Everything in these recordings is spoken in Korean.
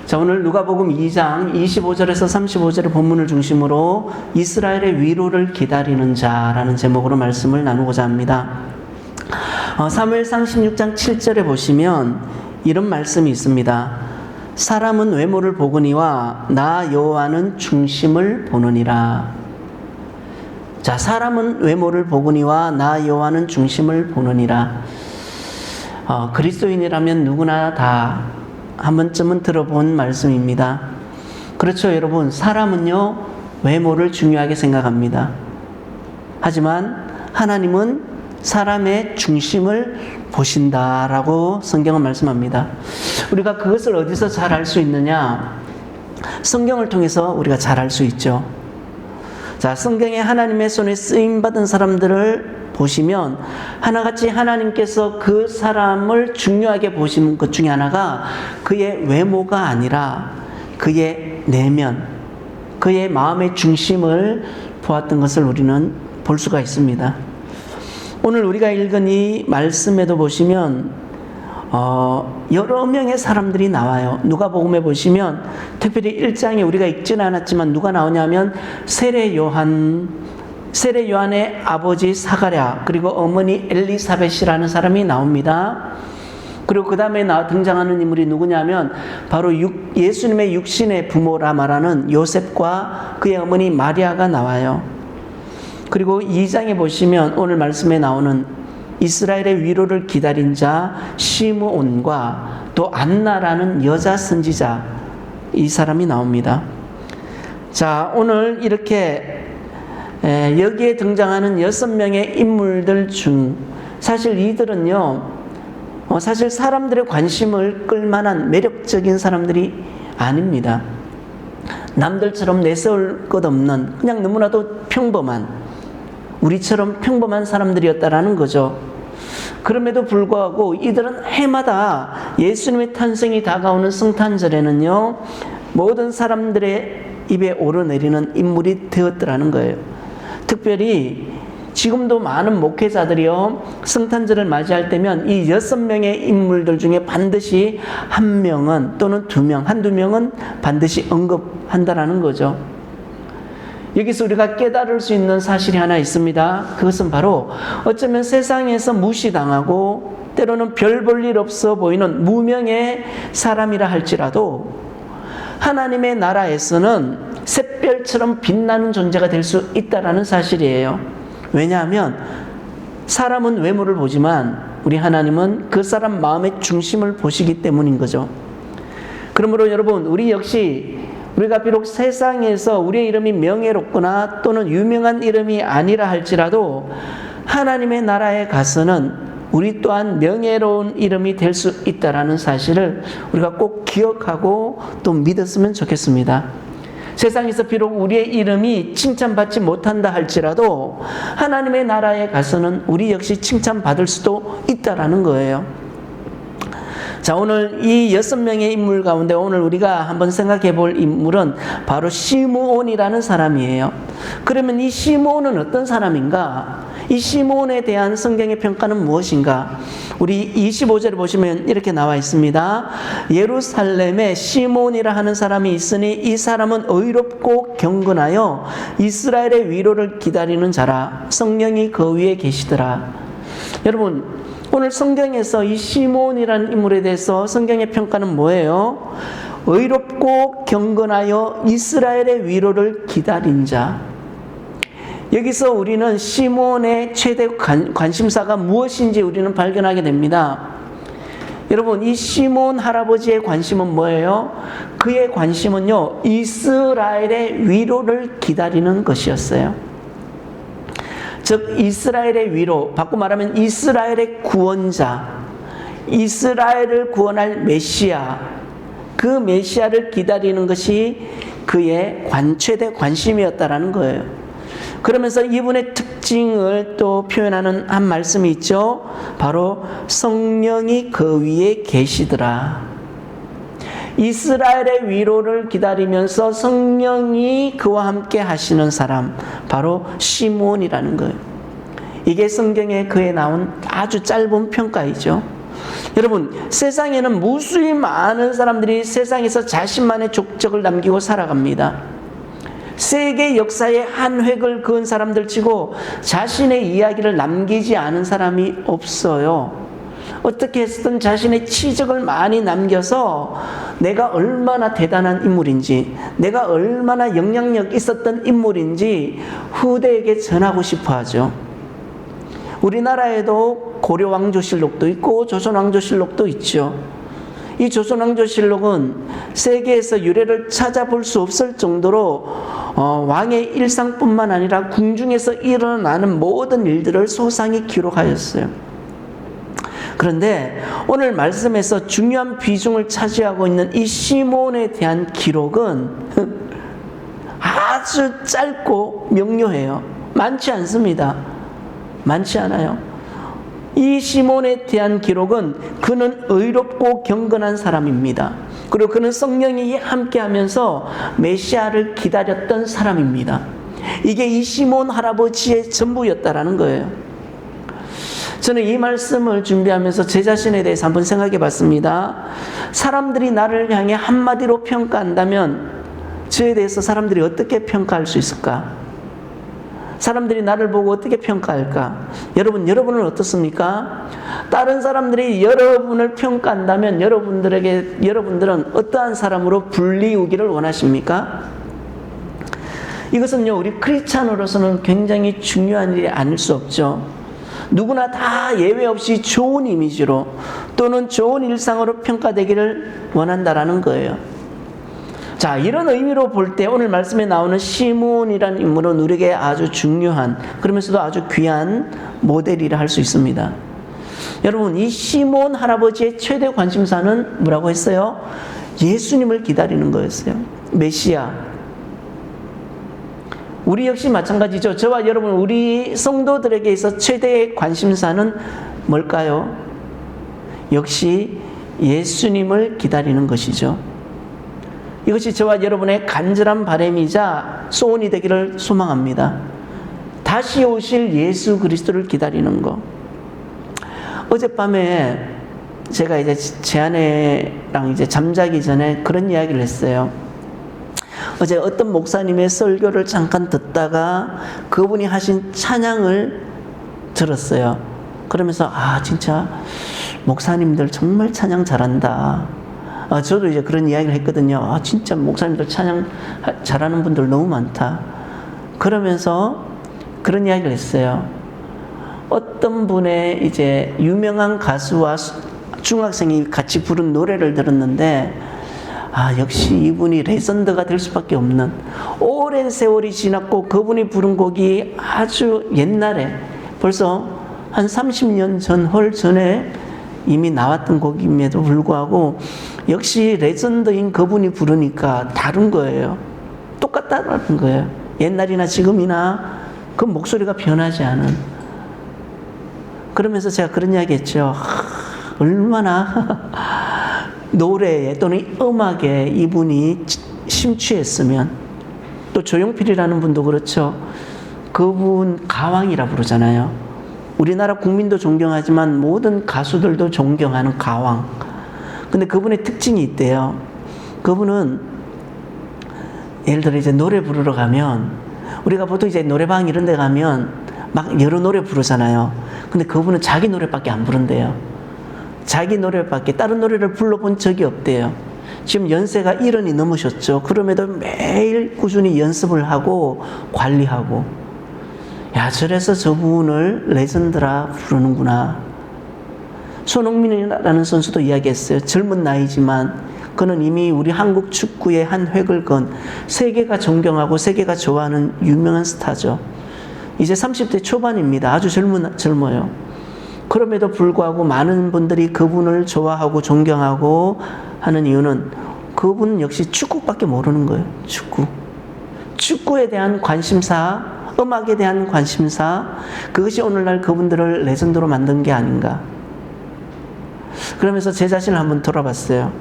자, 오늘 누가복음 2장 25절에서 35절의 본문을 중심으로 이스라엘의 위로를 기다리는 자라는 제목으로 말씀을 나누고자 합니다. 사무엘상 16장 7절에 보시면 이런 말씀이 있습니다. 사람은 외모를 보거니와 나 여호와는 중심을 보느니라. 자, 사람은 외모를 보거니와 나 여호와는 중심을 보느니라. 그리스도인이라면 누구나 다 한 번쯤은 들어본 말씀입니다. 그렇죠, 여러분. 사람은요, 외모를 중요하게 생각합니다. 하지만 하나님은 사람의 중심을 보신다라고 성경은 말씀합니다. 우리가 그것을 어디서 잘 알 수 있느냐? 성경을 통해서 우리가 잘 알 수 있죠. 자, 성경에 하나님의 손에 쓰임받은 사람들을 보시면 하나같이 하나님께서 그 사람을 중요하게 보신 것 중에 하나가 그의 외모가 아니라 그의 내면, 그의 마음의 중심을 보았던 것을 우리는 볼 수가 있습니다. 오늘 우리가 읽은 이 말씀에도 보시면 여러 명의 사람들이 나와요. 누가복음에 보시면 특별히 1장에 우리가 읽지는 않았지만 누가 나오냐면 세례 요한의 아버지 사가랴 그리고 어머니 엘리사벳이라는 사람이 나옵니다. 그리고 그 다음에 등장하는 인물이 누구냐면 바로 예수님의 육신의 부모라 말하는 요셉과 그의 어머니 마리아가 나와요. 그리고 2장에 보시면 오늘 말씀에 나오는 이스라엘의 위로를 기다린 자 시므온과 또 안나라는 여자 선지자, 이 사람이 나옵니다. 자, 오늘 이렇게 여기에 등장하는 6명의 인물들 중 사실 이들은요, 사실 사람들의 관심을 끌만한 매력적인 사람들이 아닙니다. 남들처럼 내세울 것 없는 그냥 너무나도 평범한, 우리처럼 평범한 사람들이었다라는 거죠. 그럼에도 불구하고 이들은 해마다 예수님의 탄생이 다가오는 성탄절에는요, 모든 사람들의 입에 오르내리는 인물이 되었더라는 거예요. 특별히 지금도 많은 목회자들이요, 성탄절을 맞이할 때면 이 6명의 인물들 중에 반드시 한 명은 또는 한두 명은 반드시 언급한다라는 거죠. 여기서 우리가 깨달을 수 있는 사실이 하나 있습니다. 그것은 바로 어쩌면 세상에서 무시당하고 때로는 별 볼 일 없어 보이는 무명의 사람이라 할지라도 하나님의 나라에서는 샛별처럼 빛나는 존재가 될 수 있다는 사실이에요. 왜냐하면 사람은 외모를 보지만 우리 하나님은 그 사람 마음의 중심을 보시기 때문인 거죠. 그러므로 여러분, 우리 역시 우리가 비록 세상에서 우리의 이름이 명예롭거나 또는 유명한 이름이 아니라 할지라도 하나님의 나라에 가서는 우리 또한 명예로운 이름이 될 수 있다는 사실을 우리가 꼭 기억하고 또 믿었으면 좋겠습니다. 세상에서 비록 우리의 이름이 칭찬받지 못한다 할지라도 하나님의 나라에 가서는 우리 역시 칭찬받을 수도 있다는 거예요. 자, 오늘 이 6명의 인물 가운데 오늘 우리가 한번 생각해 볼 인물은 바로 시므온이라는 사람이에요. 그러면 이 시므온은 어떤 사람인가? 이 시므온에 대한 성경의 평가는 무엇인가? 우리 25절에 보시면 이렇게 나와 있습니다. 예루살렘에 시므온이라 하는 사람이 있으니 이 사람은 의롭고 경건하여 이스라엘의 위로를 기다리는 자라. 성령이 그 위에 계시더라. 여러분, 오늘 성경에서 이 시므온이라는 인물에 대해서 성경의 평가는 뭐예요? 의롭고 경건하여 이스라엘의 위로를 기다린 자. 여기서 우리는 시므온의 최대 관심사가 무엇인지 우리는 발견하게 됩니다. 여러분, 이 시므온 할아버지의 관심은 뭐예요? 그의 관심은요, 이스라엘의 위로를 기다리는 것이었어요. 즉 이스라엘의 위로, 바꿔 말하면 이스라엘의 구원자, 이스라엘을 구원할 메시아, 그 메시아를 기다리는 것이 그의 최대 관심이었다라는 거예요. 그러면서 이분의 특징을 또 표현하는 한 말씀이 있죠. 바로 성령이 그 위에 계시더라. 이스라엘의 위로를 기다리면서 성령이 그와 함께 하시는 사람, 바로 시므온이라는 거예요. 이게 성경에 그에 나온 아주 짧은 평가이죠. 여러분, 세상에는 무수히 많은 사람들이 세상에서 자신만의 족적을 남기고 살아갑니다. 세계 역사의 한 획을 그은 사람들 치고 자신의 이야기를 남기지 않은 사람이 없어요. 어떻게 해서든 자신의 치적을 많이 남겨서 내가 얼마나 대단한 인물인지, 내가 얼마나 영향력 있었던 인물인지 후대에게 전하고 싶어 하죠. 우리나라에도 고려왕조실록도 있고 조선왕조실록도 있죠. 이 조선왕조실록은 세계에서 유래를 찾아볼 수 없을 정도로 왕의 일상뿐만 아니라 궁중에서 일어나는 모든 일들을 소상히 기록하였어요. 그런데 오늘 말씀에서 중요한 비중을 차지하고 있는 이 시몬에 대한 기록은 아주 짧고 명료해요. 많지 않습니다. 많지 않아요. 이 시몬에 대한 기록은 그는 의롭고 경건한 사람입니다. 그리고 그는 성령이 함께하면서 메시아를 기다렸던 사람입니다. 이게 이 시몬 할아버지의 전부였다라는 거예요. 저는 이 말씀을 준비하면서 제 자신에 대해서 한번 생각해 봤습니다. 사람들이 나를 향해 한마디로 평가한다면 저에 대해서 사람들이 어떻게 평가할 수 있을까? 사람들이 나를 보고 어떻게 평가할까? 여러분은 어떻습니까? 다른 사람들이 여러분을 평가한다면 여러분들은 어떠한 사람으로 불리우기를 원하십니까? 이것은요, 우리 크리스찬으로서는 굉장히 중요한 일이 아닐 수 없죠. 누구나 다 예외 없이 좋은 이미지로 또는 좋은 일상으로 평가되기를 원한다라는 거예요. 자, 이런 의미로 볼 때 오늘 말씀에 나오는 시몬이라는 인물은 우리에게 아주 중요한, 그러면서도 아주 귀한 모델이라 할 수 있습니다. 여러분, 이 시몬 할아버지의 최대 관심사는 뭐라고 했어요? 예수님을 기다리는 거였어요. 메시아. 우리 역시 마찬가지죠. 저와 여러분, 우리 성도들에게 있어 최대의 관심사는 뭘까요? 역시 예수님을 기다리는 것이죠. 이것이 저와 여러분의 간절한 바람이자 소원이 되기를 소망합니다. 다시 오실 예수 그리스도를 기다리는 것. 어젯밤에 제가 제 아내랑 잠자기 전에 그런 이야기를 했어요. 어제 어떤 목사님의 설교를 잠깐 듣다가 그분이 하신 찬양을 들었어요. 그러면서 진짜 목사님들 정말 찬양 잘한다. 저도 그런 이야기를 했거든요. 진짜 목사님들 찬양 잘하는 분들 너무 많다. 그러면서 그런 이야기를 했어요. 어떤 분의 유명한 가수와 중학생이 같이 부른 노래를 들었는데 역시 이분이 레전드가 될 수밖에 없는, 오랜 세월이 지났고 그분이 부른 곡이 아주 옛날에 벌써 한 30년 전, 훨 전에 이미 나왔던 곡임에도 불구하고 역시 레전드인 그분이 부르니까 다른 거예요. 똑같다는 거예요. 옛날이나 지금이나 그 목소리가 변하지 않은. 그러면서 제가 그런 이야기 했죠. 얼마나 노래에 또는 음악에 이분이 심취했으면. 또 조용필이라는 분도 그렇죠. 그분 가왕이라 부르잖아요. 우리나라 국민도 존경하지만 모든 가수들도 존경하는 가왕. 근데 그분의 특징이 있대요. 그분은 예를 들어 노래 부르러 가면, 우리가 보통 노래방 이런 데 가면 막 여러 노래 부르잖아요. 근데 그분은 자기 노래밖에 안 부른대요. 자기 노래밖에 다른 노래를 불러본 적이 없대요. 지금 연세가 70이 넘으셨죠. 그럼에도 매일 꾸준히 연습을 하고 관리하고. 저래서 저분을 레전드라 부르는구나. 손흥민이라는 선수도 이야기했어요. 젊은 나이지만 그는 이미 우리 한국 축구의 한 획을 그은, 세계가 존경하고 세계가 좋아하는 유명한 스타죠. 이제 30대 초반입니다. 아주 젊어요. 그럼에도 불구하고 많은 분들이 그분을 좋아하고 존경하고 하는 이유는 그분은 역시 축구밖에 모르는 거예요. 축구에 대한 관심사, 음악에 대한 관심사, 그것이 오늘날 그분들을 레전드로 만든 게 아닌가. 그러면서 제 자신을 한번 돌아봤어요.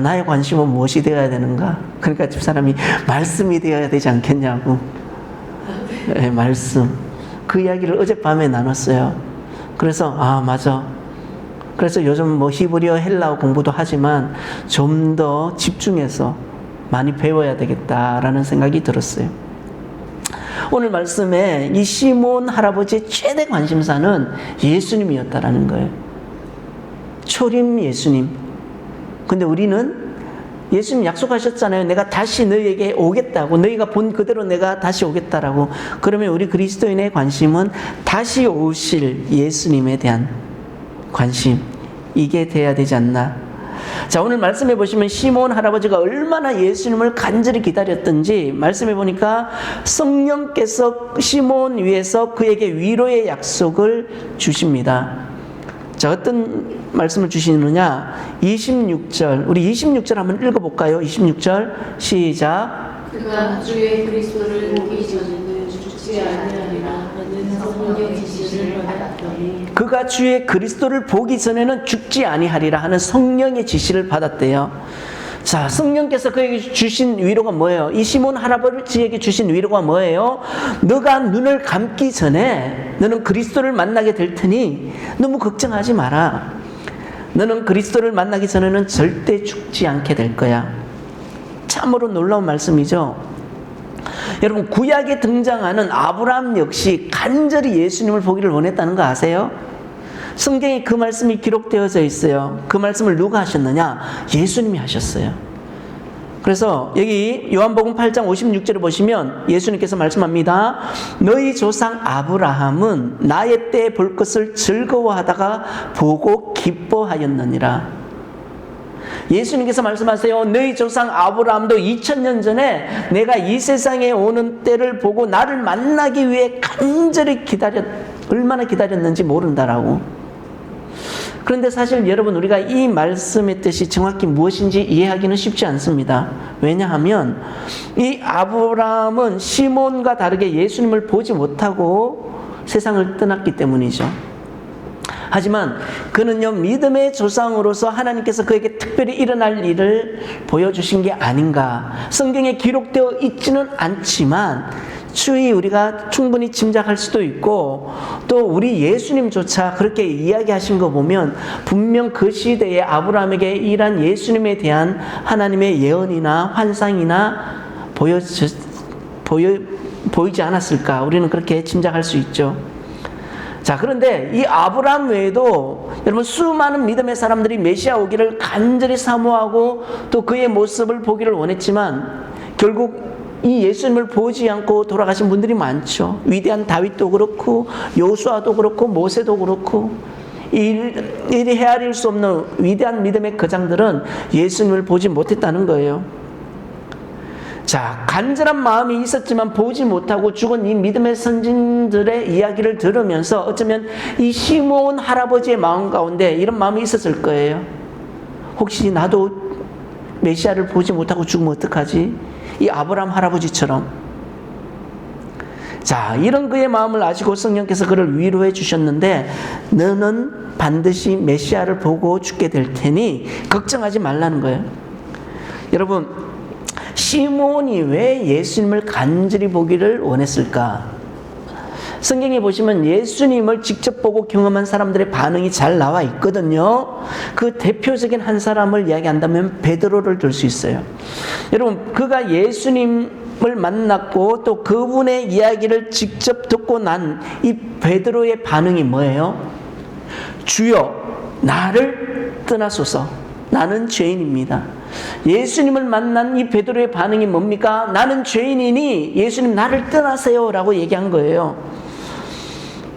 나의 관심은 무엇이 되어야 되는가? 그러니까 집사람이 말씀이 되어야 되지 않겠냐고. 네, 말씀. 그 이야기를 어젯밤에 나눴어요. 그래서 맞아. 그래서 요즘 뭐 히브리어, 헬라어 공부도 하지만 좀 더 집중해서 많이 배워야 되겠다라는 생각이 들었어요. 오늘 말씀에 이 시몬 할아버지의 최대 관심사는 예수님이었다라는 거예요. 초림 예수님. 근데 우리는 예수님 약속하셨잖아요. 내가 다시 너희에게 오겠다고. 너희가 본 그대로 내가 다시 오겠다라고. 그러면 우리 그리스도인의 관심은 다시 오실 예수님에 대한 관심. 이게 돼야 되지 않나. 자, 오늘 말씀해 보시면 시몬 할아버지가 얼마나 예수님을 간절히 기다렸던지 말씀해 보니까 성령께서 시몬 위에서 그에게 위로의 약속을 주십니다. 자, 어떤 말씀을 주시느냐? 26절. 우리 26절 한번 읽어볼까요? 26절 시작. 그가 주의 그리스도를 보기 전에는 죽지 아니하리라 하는 성령의 지시를 받았더니 그가 주의 그리스도를 보기 전에는 죽지 아니하리라 하는 성령의 지시를 받았대요. 자, 성령께서 그에게 주신 위로가 뭐예요? 이 시몬 할아버지에게 주신 위로가 뭐예요? 너가 눈을 감기 전에 너는 그리스도를 만나게 될 테니 너무 걱정하지 마라. 너는 그리스도를 만나기 전에는 절대 죽지 않게 될 거야. 참으로 놀라운 말씀이죠. 여러분, 구약에 등장하는 아브라함 역시 간절히 예수님을 보기를 원했다는 거 아세요? 성경에 그 말씀이 기록되어져 있어요. 그 말씀을 누가 하셨느냐? 예수님이 하셨어요. 그래서 여기 요한복음 8장 56절에 보시면 예수님께서 말씀합니다. 너희 조상 아브라함은 나의 때 볼 것을 즐거워하다가 보고 기뻐하였느니라. 예수님께서 말씀하세요. 너희 조상 아브라함도 2000년 전에 내가 이 세상에 오는 때를 보고 나를 만나기 위해 간절히 얼마나 기다렸는지 모른다라고. 그런데 사실 여러분, 우리가 이 말씀의 뜻이 정확히 무엇인지 이해하기는 쉽지 않습니다. 왜냐하면 이 아브라함은 시몬과 다르게 예수님을 보지 못하고 세상을 떠났기 때문이죠. 하지만 그는요, 믿음의 조상으로서 하나님께서 그에게 특별히 일어날 일을 보여주신 게 아닌가. 성경에 기록되어 있지는 않지만 추히 우리가 충분히 짐작할 수도 있고, 또 우리 예수님조차 그렇게 이야기하신 거 보면 분명 그 시대에 아브라함에게 일한 예수님에 대한 하나님의 예언이나 환상이나 보이지 않았을까. 우리는 그렇게 짐작할 수 있죠. 자, 그런데 이 아브라함 외에도 여러분 수많은 믿음의 사람들이 메시아 오기를 간절히 사모하고 또 그의 모습을 보기를 원했지만 결국 이 예수님을 보지 않고 돌아가신 분들이 많죠. 위대한 다윗도 그렇고 요수아도 그렇고 모세도 그렇고 이리 헤아릴 수 없는 위대한 믿음의 거장들은 예수님을 보지 못했다는 거예요. 자, 간절한 마음이 있었지만 보지 못하고 죽은 이 믿음의 선진들의 이야기를 들으면서 어쩌면 이 시몬 할아버지의 마음 가운데 이런 마음이 있었을 거예요. 혹시 나도 메시아를 보지 못하고 죽으면 어떡하지? 이 아브라함 할아버지처럼. 자, 이런 그의 마음을 아시고 성령께서 그를 위로해 주셨는데 너는 반드시 메시아를 보고 죽게 될 테니 걱정하지 말라는 거예요. 여러분, 시몬이 왜 예수님을 간절히 보기를 원했을까? 성경에 보시면 예수님을 직접 보고 경험한 사람들의 반응이 잘 나와 있거든요. 그 대표적인 한 사람을 이야기한다면 베드로를 들 수 있어요. 여러분, 그가 예수님을 만났고 또 그분의 이야기를 직접 듣고 난 이 베드로의 반응이 뭐예요? 주여, 나를 떠나소서. 나는 죄인입니다. 예수님을 만난 이 베드로의 반응이 뭡니까? 나는 죄인이니 예수님 나를 떠나세요 라고 얘기한 거예요.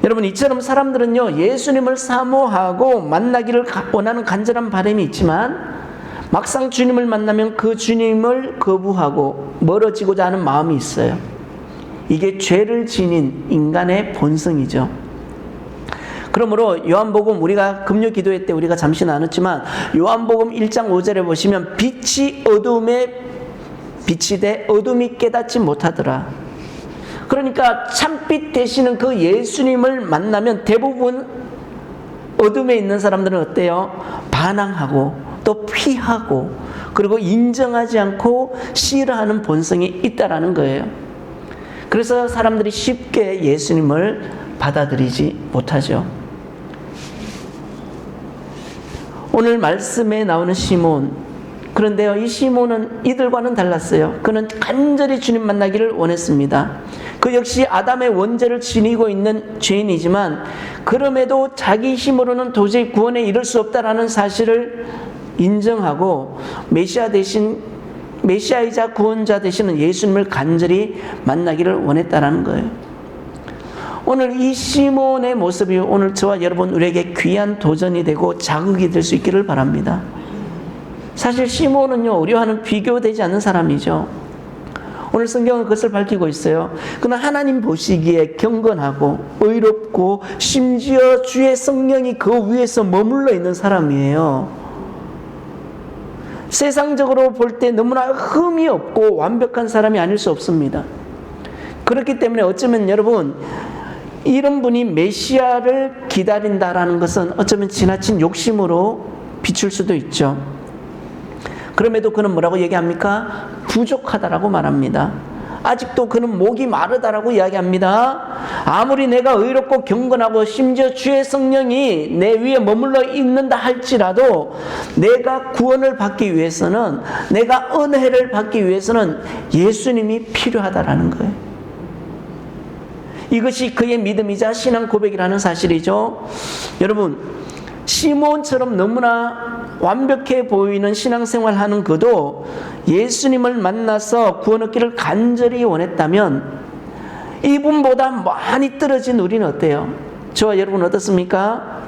여러분, 이처럼 사람들은요, 예수님을 사모하고 만나기를 원하는 간절한 바람이 있지만 막상 주님을 만나면 그 주님을 거부하고 멀어지고자 하는 마음이 있어요. 이게 죄를 지닌 인간의 본성이죠. 그러므로 요한복음, 우리가 금요 기도회 때 우리가 잠시 나눴지만 요한복음 1장 5절에 보시면 빛이 어둠에 비치되 어둠이 깨닫지 못하더라. 그러니까 참빛 되시는 그 예수님을 만나면 대부분 어둠에 있는 사람들은 어때요? 반항하고 또 피하고 그리고 인정하지 않고 싫어하는 본성이 있다라는 거예요. 그래서 사람들이 쉽게 예수님을 받아들이지 못하죠. 오늘 말씀에 나오는 시몬, 그런데요, 이 시몬은 이들과는 달랐어요. 그는 간절히 주님 만나기를 원했습니다. 그 역시 아담의 원죄를 지니고 있는 죄인이지만 그럼에도 자기 힘으로는 도저히 구원에 이를 수 없다라는 사실을 인정하고 메시아이자 구원자 되시는 예수님을 간절히 만나기를 원했다라는 거예요. 오늘 이 시몬의 모습이 오늘 저와 여러분 우리에게 귀한 도전이 되고 자극이 될 수 있기를 바랍니다. 사실 시몬은요, 우리와는 비교되지 않는 사람이죠. 오늘 성경은 그것을 밝히고 있어요. 그는 하나님 보시기에 경건하고 의롭고 심지어 주의 성령이 그 위에서 머물러 있는 사람이에요. 세상적으로 볼 때 너무나 흠이 없고 완벽한 사람이 아닐 수 없습니다. 그렇기 때문에 어쩌면 여러분, 이런 분이 메시아를 기다린다라는 것은 어쩌면 지나친 욕심으로 비출 수도 있죠. 그럼에도 그는 뭐라고 얘기합니까? 부족하다라고 말합니다. 아직도 그는 목이 마르다라고 이야기합니다. 아무리 내가 의롭고 경건하고 심지어 주의 성령이 내 위에 머물러 있는다 할지라도 내가 구원을 받기 위해서는, 내가 은혜를 받기 위해서는 예수님이 필요하다라는 거예요. 이것이 그의 믿음이자 신앙 고백이라는 사실이죠. 여러분, 시몬처럼 너무나 완벽해 보이는 신앙생활하는 그도 예수님을 만나서 구원 얻기를 간절히 원했다면 이분보다 많이 떨어진 우리는 어때요? 저와 여러분 어떻습니까?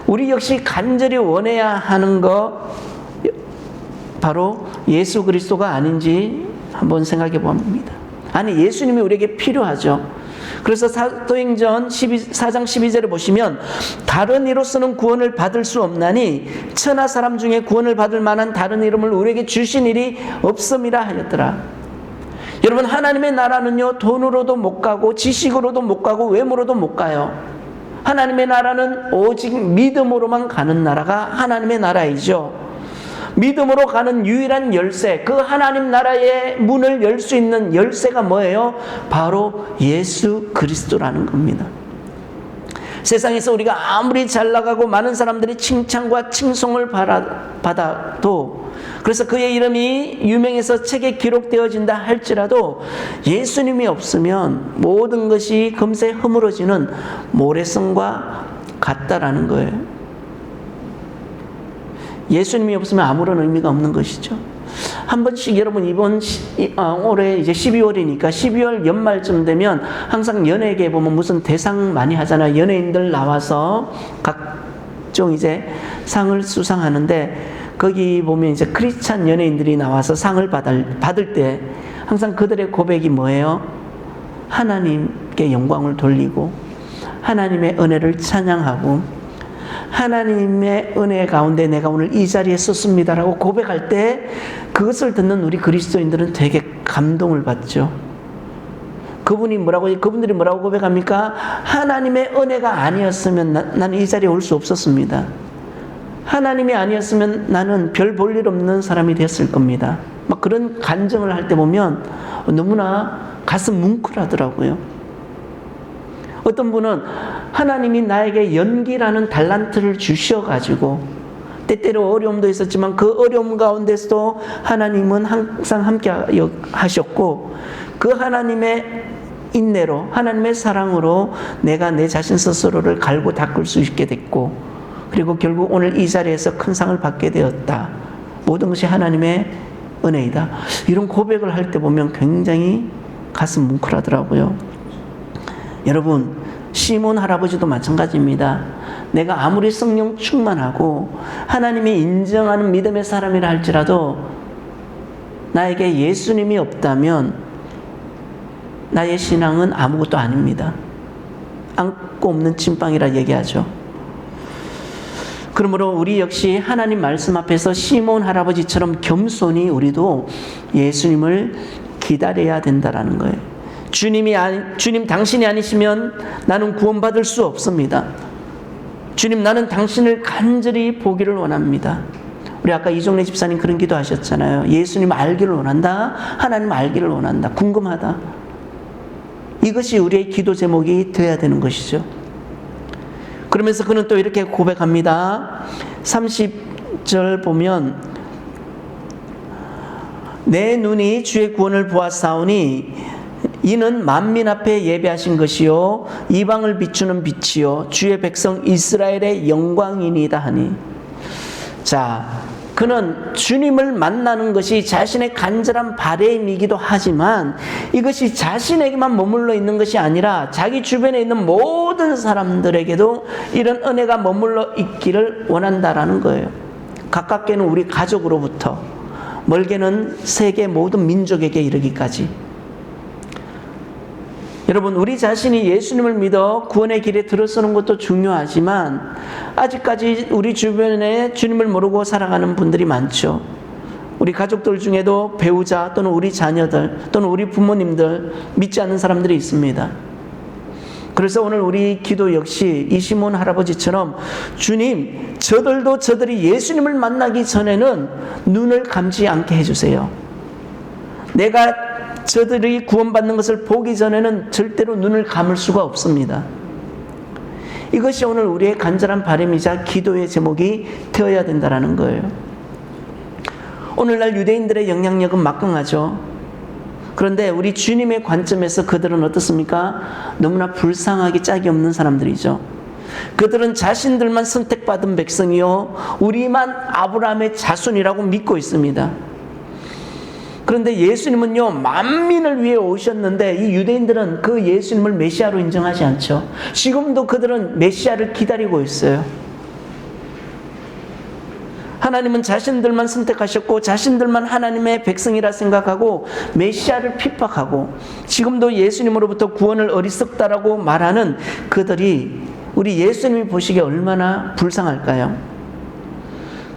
우리 역시 간절히 원해야 하는 거 바로 예수 그리스도가 아닌지 한번 생각해 봅니다. 아니, 예수님이 우리에게 필요하죠. 그래서 사도행전 4장 12절을 보시면 다른 이로서는 구원을 받을 수 없나니 천하 사람 중에 구원을 받을 만한 다른 이름을 우리에게 주신 일이 없음이라 하였더라. 여러분, 하나님의 나라는요, 돈으로도 못 가고 지식으로도 못 가고 외모로도 못 가요. 하나님의 나라는 오직 믿음으로만 가는 나라가 하나님의 나라이죠. 믿음으로 가는 유일한 열쇠, 그 하나님 나라의 문을 열 수 있는 열쇠가 뭐예요? 바로 예수 그리스도라는 겁니다. 세상에서 우리가 아무리 잘 나가고 많은 사람들이 칭찬과 칭송을 받아도, 그래서 그의 이름이 유명해서 책에 기록되어진다 할지라도 예수님이 없으면 모든 것이 금세 허물어지는 모래성과 같다라는 거예요. 예수님이 없으면 아무런 의미가 없는 것이죠. 한 번씩 여러분, 올해 이제 12월이니까 12월 연말쯤 되면 항상 연예계 보면 무슨 대상 많이 하잖아요. 연예인들 나와서 각종 이제 상을 수상하는데, 거기 보면 이제 크리스찬 연예인들이 나와서 상을 받을 때 항상 그들의 고백이 뭐예요? 하나님께 영광을 돌리고 하나님의 은혜를 찬양하고 하나님의 은혜 가운데 내가 오늘 이 자리에 섰습니다라고 고백할 때 그것을 듣는 우리 그리스도인들은 되게 감동을 받죠. 그분들이 뭐라고 고백합니까? 하나님의 은혜가 아니었으면 나는 이 자리에 올 수 없었습니다. 하나님이 아니었으면 나는 별 볼 일 없는 사람이 됐을 겁니다. 막 그런 간증을 할 때 보면 너무나 가슴 뭉클하더라고요. 어떤 분은 하나님이 나에게 연기라는 달란트를 주셔가지고 때때로 어려움도 있었지만 그 어려움 가운데서도 하나님은 항상 함께 하셨고 그 하나님의 인내로, 하나님의 사랑으로 내가 내 자신 스스로를 갈고 닦을 수 있게 됐고, 그리고 결국 오늘 이 자리에서 큰 상을 받게 되었다. 모든 것이 하나님의 은혜이다. 이런 고백을 할 때 보면 굉장히 가슴 뭉클하더라고요. 여러분, 시몬 할아버지도 마찬가지입니다. 내가 아무리 성령 충만하고 하나님이 인정하는 믿음의 사람이라 할지라도 나에게 예수님이 없다면 나의 신앙은 아무것도 아닙니다. 안고 없는 찐빵이라 얘기하죠. 그러므로 우리 역시 하나님 말씀 앞에서 시몬 할아버지처럼 겸손히 우리도 예수님을 기다려야 된다라는 거예요. 주님 당신이 아니시면 나는 구원받을 수 없습니다. 주님, 나는 당신을 간절히 보기를 원합니다. 우리 아까 이종래 집사님 그런 기도 하셨잖아요. 예수님 알기를 원한다. 하나님 알기를 원한다. 궁금하다. 이것이 우리의 기도 제목이 되어야 되는 것이죠. 그러면서 그는 또 이렇게 고백합니다. 13절 보면 내 눈이 주의 구원을 보았사오니 이는 만민 앞에 예배하신 것이요 이방을 비추는 빛이요 주의 백성 이스라엘의 영광이니이다 하니. 자, 그는 주님을 만나는 것이 자신의 간절한 바람이기도 하지만 이것이 자신에게만 머물러 있는 것이 아니라 자기 주변에 있는 모든 사람들에게도 이런 은혜가 머물러 있기를 원한다라는 거예요. 가깝게는 우리 가족으로부터, 멀게는 세계 모든 민족에게 이르기까지. 여러분, 우리 자신이 예수님을 믿어 구원의 길에 들어서는 것도 중요하지만 아직까지 우리 주변에 주님을 모르고 살아가는 분들이 많죠. 우리 가족들 중에도 배우자 또는 우리 자녀들 또는 우리 부모님들 믿지 않는 사람들이 있습니다. 그래서 오늘 우리 기도 역시 이 시몬 할아버지처럼 주님, 저들이 예수님을 만나기 전에는 눈을 감지 않게 해주세요. 내가 저들이 구원받는 것을 보기 전에는 절대로 눈을 감을 수가 없습니다. 이것이 오늘 우리의 간절한 바람이자 기도의 제목이 되어야 된다는 거예요. 오늘날 유대인들의 영향력은 막강하죠. 그런데 우리 주님의 관점에서 그들은 어떻습니까? 너무나 불쌍하기 짝이 없는 사람들이죠. 그들은 자신들만 선택받은 백성이요 우리만 아브라함의 자손이라고 믿고 있습니다. 그런데 예수님은요 만민을 위해 오셨는데 이 유대인들은 그 예수님을 메시아로 인정하지 않죠. 지금도 그들은 메시아를 기다리고 있어요. 하나님은 자신들만 선택하셨고 자신들만 하나님의 백성이라 생각하고 메시아를 핍박하고 지금도 예수님으로부터 구원을 어리석다라고 말하는 그들이 우리 예수님이 보시기에 얼마나 불쌍할까요?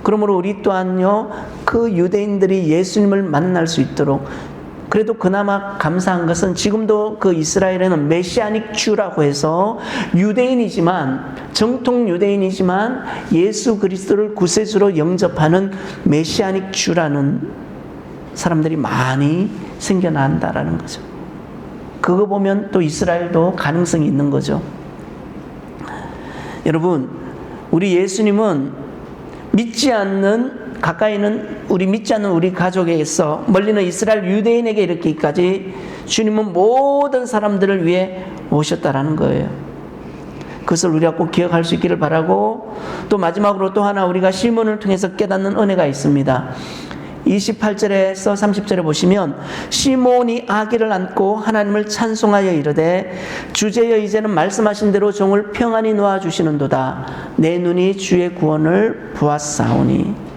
그러므로 우리 또한요 그 유대인들이 예수님을 만날 수 있도록, 그래도 그나마 감사한 것은 지금도 그 이스라엘에는 메시아닉 주라고 해서 유대인이지만, 정통 유대인이지만 예수 그리스도를 구세주로 영접하는 메시아닉 주라는 사람들이 많이 생겨난다라는 거죠. 그거 보면 또 이스라엘도 가능성이 있는 거죠. 여러분, 우리 예수님은 가까이는 믿지 않는 우리 가족에게서 멀리는 이스라엘 유대인에게 이르기까지 주님은 모든 사람들을 위해 오셨다라는 거예요. 그것을 우리가 꼭 기억할 수 있기를 바라고, 또 마지막으로 또 하나 우리가 시몬을 통해서 깨닫는 은혜가 있습니다. 28절에서 30절에 보시면 시몬이 아기를 안고 하나님을 찬송하여 이르되 주제여 이제는 말씀하신 대로 종을 평안히 놓아주시는도다. 내 눈이 주의 구원을 보았사오니.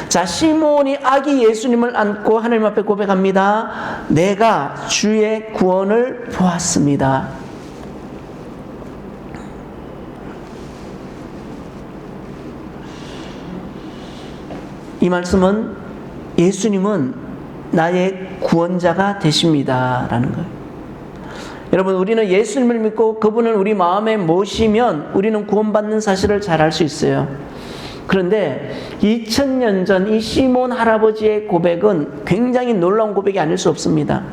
자, 시몬이 아기 예수님을 안고 하나님 앞에 고백합니다. 내가 주의 구원을 보았습니다. 이 말씀은 예수님은 나의 구원자가 되십니다 라는 거예요. 여러분, 우리는 예수님을 믿고 그분을 우리 마음에 모시면 우리는 구원받는 사실을 잘 알 수 있어요. 그런데 2000년 전 이 시몬 할아버지의 고백은 굉장히 놀라운 고백이 아닐 수 없습니다.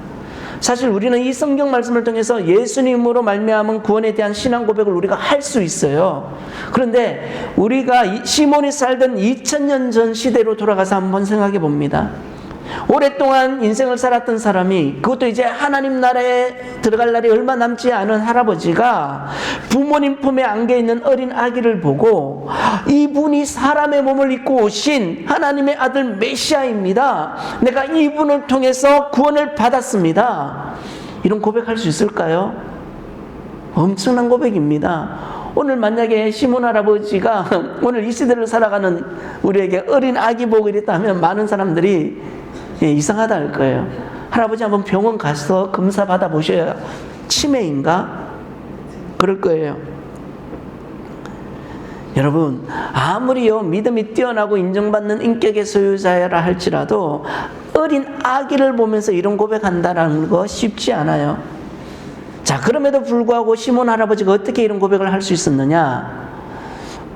사실 우리는 이 성경 말씀을 통해서 예수님으로 말미암은 구원에 대한 신앙 고백을 우리가 할 수 있어요. 그런데 우리가 시몬이 살던 2000년 전 시대로 돌아가서 한번 생각해 봅니다. 오랫동안 인생을 살았던 사람이, 그것도 이제 하나님 나라에 들어갈 날이 얼마 남지 않은 할아버지가 부모님 품에 안겨있는 어린 아기를 보고 이분이 사람의 몸을 입고 오신 하나님의 아들 메시아입니다. 내가 이분을 통해서 구원을 받았습니다. 이런 고백할 수 있을까요? 엄청난 고백입니다. 오늘 만약에 시몬 할아버지가 오늘 이 시대를 살아가는 우리에게 어린 아기 보고 이랬다면 많은 사람들이 이상하다 할 거예요. 할아버지 한번 병원 가서 검사 받아보셔야 치매인가? 그럴 거예요. 여러분, 아무리요 믿음이 뛰어나고 인정받는 인격의 소유자라 할지라도 어린 아기를 보면서 이런 고백한다는 거 쉽지 않아요. 자, 그럼에도 불구하고 시몬 할아버지가 어떻게 이런 고백을 할 수 있었느냐?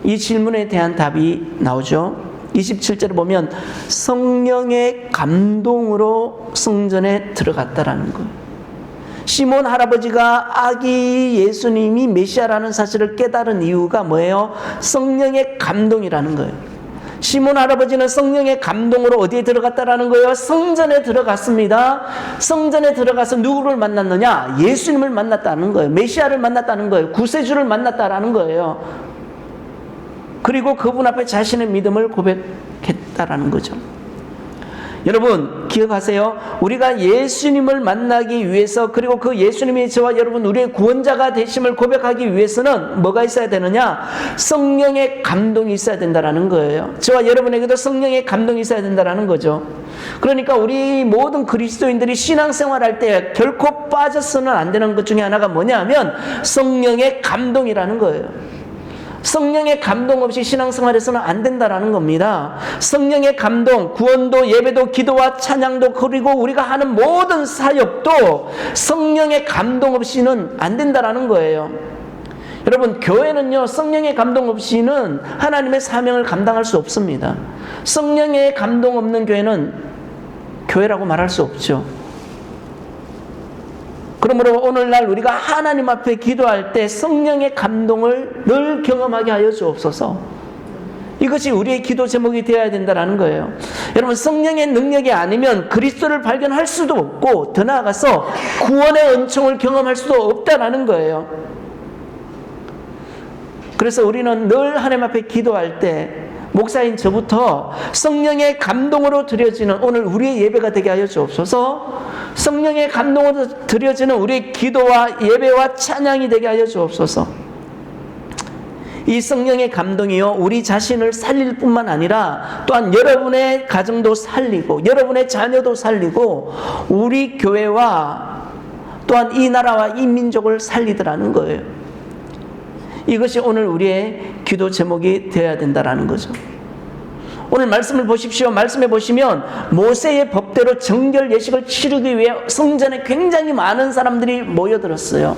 이 질문에 대한 답이 나오죠. 27절에 보면 성령의 감동으로 성전에 들어갔다라는 거예요. 시몬 할아버지가 아기 예수님이 메시아라는 사실을 깨달은 이유가 뭐예요? 성령의 감동이라는 거예요. 시몬 할아버지는 성령의 감동으로 어디에 들어갔다라는 거예요? 성전에 들어갔습니다. 성전에 들어가서 누구를 만났느냐? 예수님을 만났다는 거예요. 메시아를 만났다는 거예요. 구세주를 만났다라는 거예요. 그리고 그분 앞에 자신의 믿음을 고백했다라는 거죠. 여러분 기억하세요. 우리가 예수님을 만나기 위해서, 그리고 그 예수님이 저와 여러분 우리의 구원자가 되심을 고백하기 위해서는 뭐가 있어야 되느냐? 성령의 감동이 있어야 된다는 거예요. 저와 여러분에게도 성령의 감동이 있어야 된다는 거죠. 그러니까 우리 모든 그리스도인들이 신앙생활할 때 결코 빠져서는 안 되는 것 중에 하나가 뭐냐면 성령의 감동이라는 거예요. 성령의 감동 없이 신앙생활에서는 안 된다라는 겁니다. 성령의 감동, 구원도, 예배도, 기도와 찬양도, 그리고 우리가 하는 모든 사역도 성령의 감동 없이는 안 된다라는 거예요. 여러분, 교회는요, 성령의 감동 없이는 하나님의 사명을 감당할 수 없습니다. 성령의 감동 없는 교회는 교회라고 말할 수 없죠. 그러므로 오늘날 우리가 하나님 앞에 기도할 때 성령의 감동을 늘 경험하게 하여 주옵소서. 이것이 우리의 기도 제목이 되어야 된다는 거예요. 여러분, 성령의 능력이 아니면 그리스도를 발견할 수도 없고, 더 나아가서 구원의 은총을 경험할 수도 없다는 거예요. 그래서 우리는 늘 하나님 앞에 기도할 때 목사인 저부터 성령의 감동으로 드려지는 오늘 우리의 예배가 되게 하여 주옵소서. 성령의 감동으로 드려지는 우리의 기도와 예배와 찬양이 되게 하여 주옵소서. 이 성령의 감동이요, 우리 자신을 살릴 뿐만 아니라 또한 여러분의 가정도 살리고 여러분의 자녀도 살리고 우리 교회와 또한 이 나라와 이 민족을 살리더라는 거예요. 이것이 오늘 우리의 기도 제목이 되어야 된다는 거죠. 오늘 말씀을 보십시오. 말씀해 보시면 모세의 법대로 정결 예식을 치르기 위해 성전에 굉장히 많은 사람들이 모여들었어요.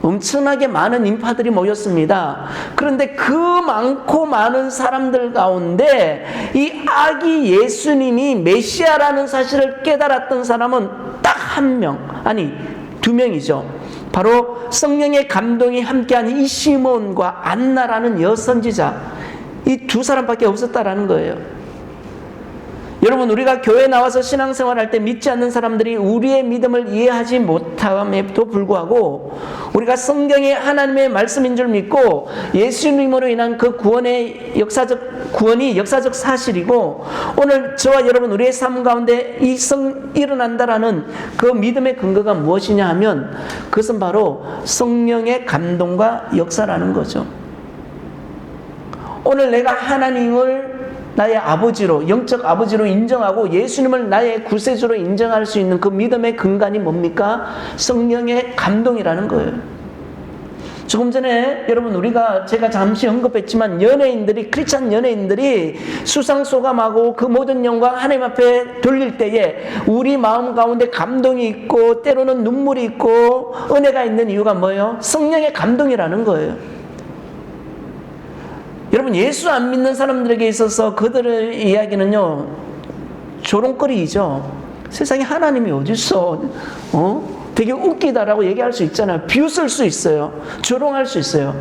엄청나게 많은 인파들이 모였습니다. 그런데 그 많고 많은 사람들 가운데 이 아기 예수님이 메시아라는 사실을 깨달았던 사람은 딱 한 명, 아니 2명이죠. 바로 성령의 감동이 함께한 이 시몬과 안나라는 여선지자, 이 2사람밖에 없었다라는 거예요. 여러분, 우리가 교회에 나와서 신앙생활할 때 믿지 않는 사람들이 우리의 믿음을 이해하지 못함에도 불구하고 우리가 성경의 하나님의 말씀인 줄 믿고 예수님으로 인한 그 구원이 역사적 사실이고, 오늘 저와 여러분 우리의 삶 가운데 일어난다라는 그 믿음의 근거가 무엇이냐 하면 그것은 바로 성령의 감동과 역사라는 거죠. 오늘 내가 하나님을 나의 아버지로, 영적 아버지로 인정하고 예수님을 나의 구세주로 인정할 수 있는 그 믿음의 근간이 뭡니까? 성령의 감동이라는 거예요. 조금 전에 여러분 제가 잠시 언급했지만 크리스찬 연예인들이 수상소감하고 그 모든 영광 하나님 앞에 돌릴 때에 우리 마음 가운데 감동이 있고 때로는 눈물이 있고 은혜가 있는 이유가 뭐예요? 성령의 감동이라는 거예요. 여러분, 예수 안 믿는 사람들에게 있어서 그들의 이야기는요, 조롱거리이죠. 세상에 하나님이 어딨어? 되게 웃기다라고 얘기할 수 있잖아요. 비웃을 수 있어요. 조롱할 수 있어요.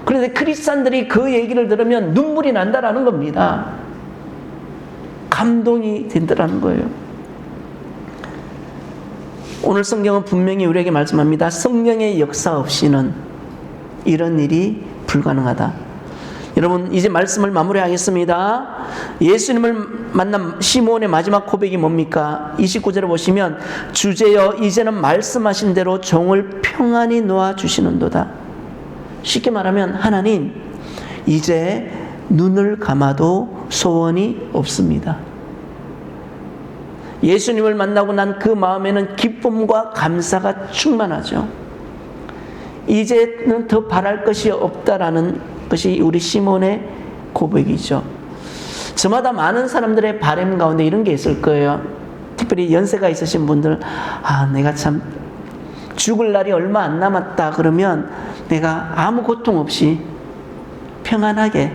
그런데 크리스찬들이 그 얘기를 들으면 눈물이 난다라는 겁니다. 감동이 된다라는 거예요. 오늘 성경은 분명히 우리에게 말씀합니다. 성령의 역사 없이는 이런 일이 불가능하다. 여러분, 이제 말씀을 마무리하겠습니다. 예수님을 만난 시몬의 마지막 고백이 뭡니까? 29절에 보시면 주제여 이제는 말씀하신 대로 종을 평안히 놓아주시는도다. 쉽게 말하면 하나님, 이제 눈을 감아도 소원이 없습니다. 예수님을 만나고 난 그 마음에는 기쁨과 감사가 충만하죠. 이제는 더 바랄 것이 없다라는 것이 우리 시몬의 고백이죠. 저마다 많은 사람들의 바람 가운데 이런 게 있을 거예요. 특별히 연세가 있으신 분들, 내가 참 죽을 날이 얼마 안 남았다 그러면 내가 아무 고통 없이 평안하게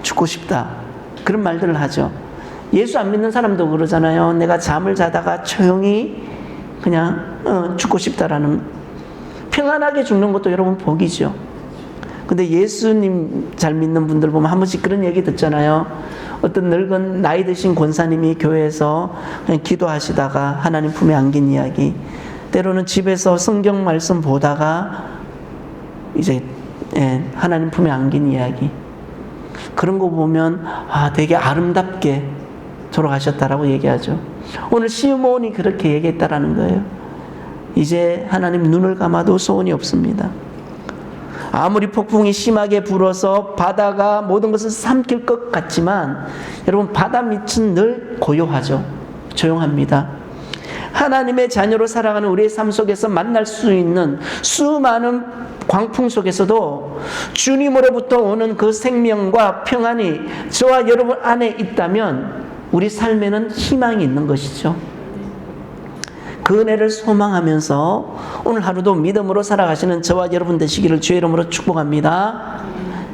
죽고 싶다, 그런 말들을 하죠. 예수 안 믿는 사람도 그러잖아요. 내가 잠을 자다가 조용히 그냥 죽고 싶다라는, 평안하게 죽는 것도 여러분 복이죠. 근데 예수님 잘 믿는 분들 보면 한 번씩 그런 얘기 듣잖아요. 어떤 늙은 나이 드신 권사님이 교회에서 그냥 기도하시다가 하나님 품에 안긴 이야기, 때로는 집에서 성경 말씀 보다가 이제 하나님 품에 안긴 이야기, 그런 거 보면 되게 아름답게 돌아가셨다라고 얘기하죠. 오늘 시므온이 그렇게 얘기했다라는 거예요. 이제 하나님 눈을 감아도 소원이 없습니다. 아무리 폭풍이 심하게 불어서 바다가 모든 것을 삼킬 것 같지만 여러분, 바다 밑은 늘 고요하죠. 조용합니다. 하나님의 자녀로 살아가는 우리의 삶 속에서 만날 수 있는 수많은 광풍 속에서도 주님으로부터 오는 그 생명과 평안이 저와 여러분 안에 있다면 우리 삶에는 희망이 있는 것이죠. 그 은혜를 소망하면서 오늘 하루도 믿음으로 살아가시는 저와 여러분 되시기를 주의 이름으로 축복합니다.